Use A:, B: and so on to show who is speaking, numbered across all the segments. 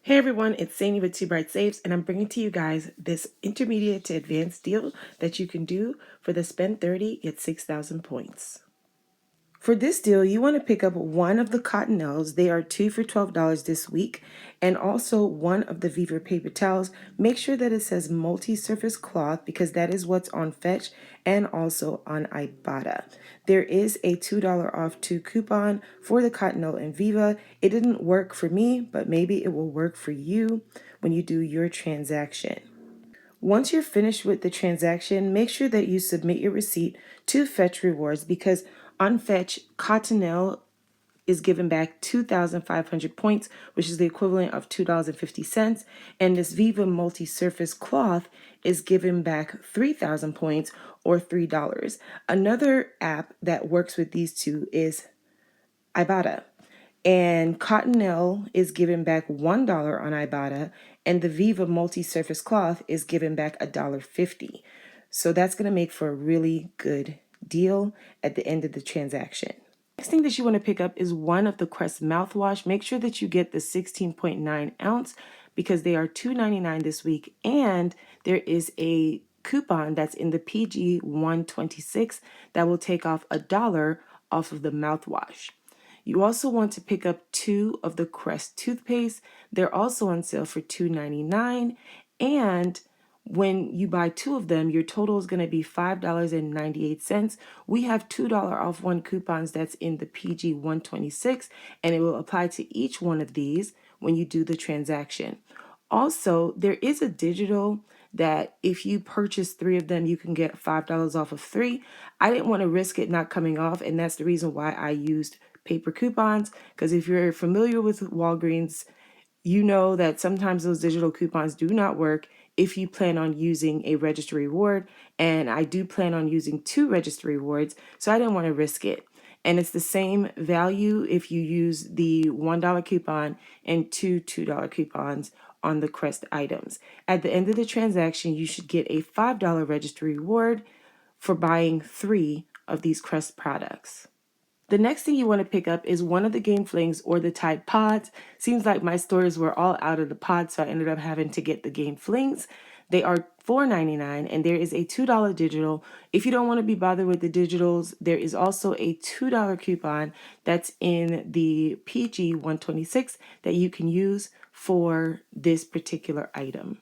A: Hey everyone, it's Sani with Two Bright Saves, and I'm bringing to you guys this intermediate to advanced deal that you can do for the spend 30, get 6,000 points. For this deal, you want to pick up one of the cottonelles. They are 2 for $12 this week, and also one of the Viva paper towels. Make sure that it says multi-surface cloth because that is what's on Fetch and also on Ibotta. There is a $2 off 2 coupon for the cottonelle and Viva. It didn't work for me, but maybe it will work for you when you do your transaction. Once you're finished with the transaction, make sure that you submit your receipt to Fetch Rewards because on Fetch, Cottonelle is given back 2,500 points, which is the equivalent of $2.50, and this Viva multi-surface cloth is given back 3,000 points or $3. Another app that works with these two is Ibotta. And Cottonelle is given back $1 on Ibotta, and the Viva multi-surface cloth is given back $1.50. So that's going to make for a really good deal at the end of the transaction. Next thing that you want to pick up is one of the Crest mouthwash. Make sure that you get the 16.9 ounce because they are $2.99 this week, and there is a coupon that's in the PG 126 that will take off $1 off of the mouthwash. You also want to pick up 2 of the Crest toothpaste. They're also on sale for $2.99, and when you buy 2 of them, your total is going to be $5.98. We have $2 off 1 coupons that's in the PG 126, and it will apply to each one of these when you do the transaction. Also, there is a digital that if you purchase 3 of them, you can get $5 off of 3. I didn't want to risk it not coming off, and that's the reason why I used paper coupons, because if you're familiar with Walgreens, you know that sometimes those digital coupons do not work if you plan on using a register reward, and I do plan on using 2 register rewards, so I didn't want to risk it. And it's the same value if you use the $1 coupon and 2 $2 coupons on the Crest items. At the end of the transaction, you should get a $5 register reward for buying 3 of these Crest products. The next thing you want to pick up is one of the Game Flings or the Tide Pods. Seems like my stores were all out of the pods, so I ended up having to get the Game Flings. They are $4.99, and there is a $2 digital. If you don't want to be bothered with the digitals, there is also a $2 coupon that's in the PG 126 that you can use for this particular item.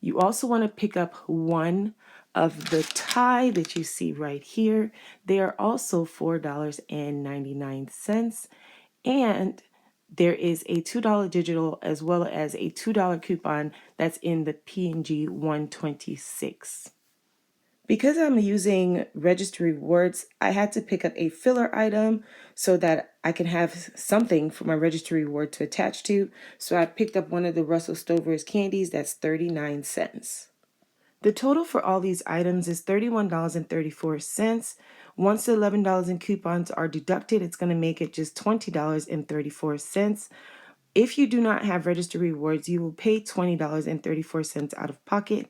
A: You also want to pick up one of the tie that you see right here. They are also $4.99. And there is a $2 digital as well as a $2 coupon that's in the P&G 126. Because I'm using register rewards, I had to pick up a filler item so that I can have something for my register reward to attach to. So I picked up one of the Russell Stover's candies that's 39 cents. The total for all these items is $31.34. Once the $11 in coupons are deducted, it's going to make it just $20.34. If you do not have register rewards, you will pay $20.34 out of pocket.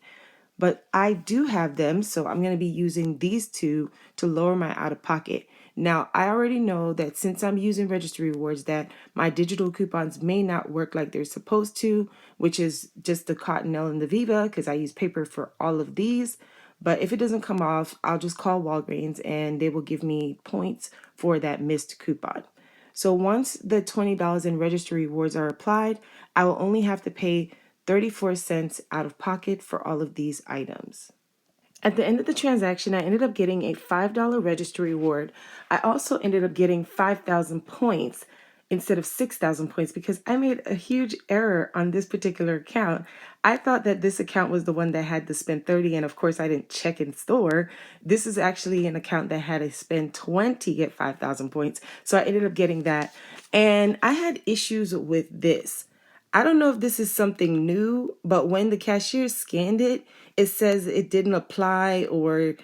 A: But I do have them, so I'm going to be using these 2 to lower my out-of-pocket. Now, I already know that since I'm using register rewards that my digital coupons may not work like they're supposed to, which is just the Cottonelle and the Viva, because I use paper for all of these. But if it doesn't come off, I'll just call Walgreens and they will give me points for that missed coupon. So once the $20 in register rewards are applied, I will only have to pay 34 cents out of pocket for all of these items. At the end of the transaction, I ended up getting a $5 register reward. I also ended up getting 5,000 points instead of 6,000 points because I made a huge error on this particular account. I thought that this account was the one that had to spend 30, and of course I didn't check in store. This is actually an account that had to spend 20, get 5,000 points. So I ended up getting that. And I had issues with this. I don't know if this is something new, but when the cashier scanned it, it says it didn't apply or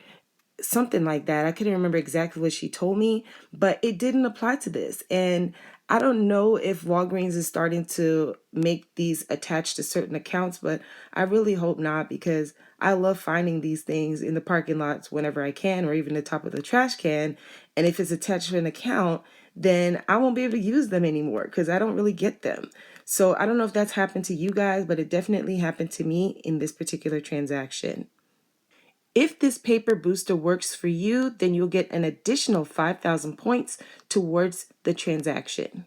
A: something like that. I couldn't remember exactly what she told me, but it didn't apply to this. And I don't know if Walgreens is starting to make these attached to certain accounts, but I really hope not because I love finding these things in the parking lots whenever I can or even the top of the trash can. And if it's attached to an account, then I won't be able to use them anymore because I don't really get them. So I don't know if that's happened to you guys, but it definitely happened to me in this particular transaction. If this paper booster works for you, then you'll get an additional 5,000 points towards the transaction.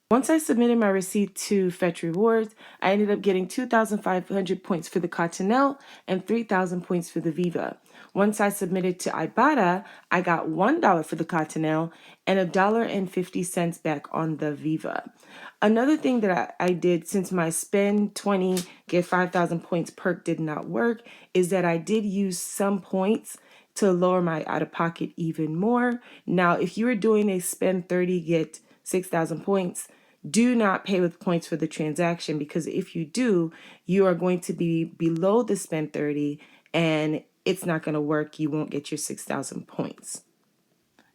A: Once I submitted my receipt to Fetch Rewards, I ended up getting 2,500 points for the Cottonelle and 3,000 points for the Viva. Once I submitted to Ibotta, I got $1 for the Cottonelle and $1.50 back on the Viva. Another thing that I did, since my spend 20, get 5,000 points perk did not work, is that I did use some points to lower my out-of-pocket even more. Now, if you were doing a spend 30, get 6,000 points, do not pay with points for the transaction, because if you do, you are going to be below the spend 30 and it's not going to work. You won't get your 6,000 points.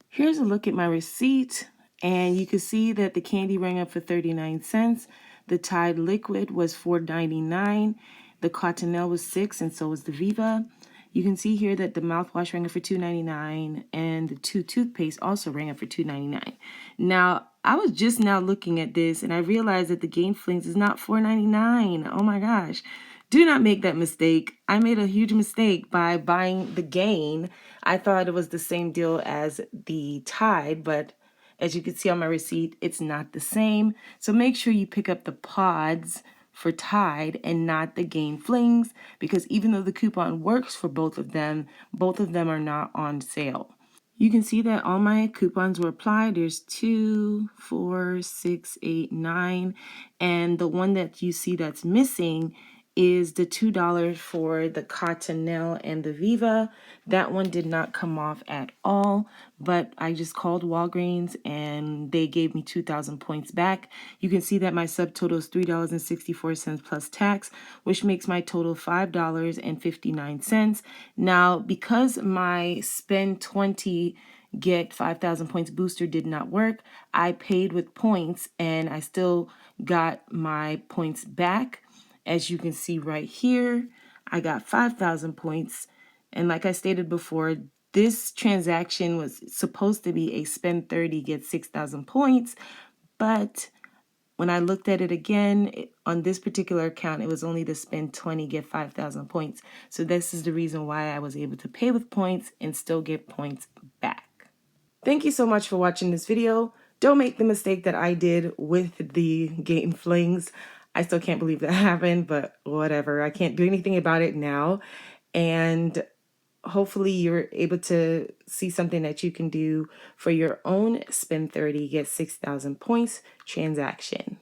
A: Here's a look at my receipt, and you can see that the candy rang up for 39 cents. The Tide liquid was $4.99. The Cottonelle was $6, and so was the Viva. You can see here that the mouthwash rang up for $2.99, and the 2 toothpaste also rang up for $2.99. Now, I was just now looking at this, and I realized that the Gain Flings is not $4.99. Oh my gosh. Do not make that mistake. I made a huge mistake by buying the Gain. I thought it was the same deal as the Tide, but as you can see on my receipt, it's not the same. So make sure you pick up the pods for Tide and not the Gain Flings, because even though the coupon works for both of them are not on sale. You can see that all my coupons were applied. There's 2, 4, 6, 8, 9. And the one that you see that's missing is the $2 for the Cottonelle and the Viva. That one did not come off at all, but I just called Walgreens and they gave me 2,000 points back. You can see that my subtotal is $3.64 plus tax, which makes my total $5.59. Now, because my spend 20 get 5,000 points booster did not work, I paid with points and I still got my points back. As you can see right here, I got 5,000 points. And like I stated before, this transaction was supposed to be a spend 30, get 6,000 points. But when I looked at it again, on this particular account, it was only the spend 20, get 5,000 points. So this is the reason why I was able to pay with points and still get points back. Thank you so much for watching this video. Don't make the mistake that I did with the Gain Flings. I still can't believe that happened, but whatever. I can't do anything about it now. And hopefully you're able to see something that you can do for your own spend 30, get 6,000 points transaction.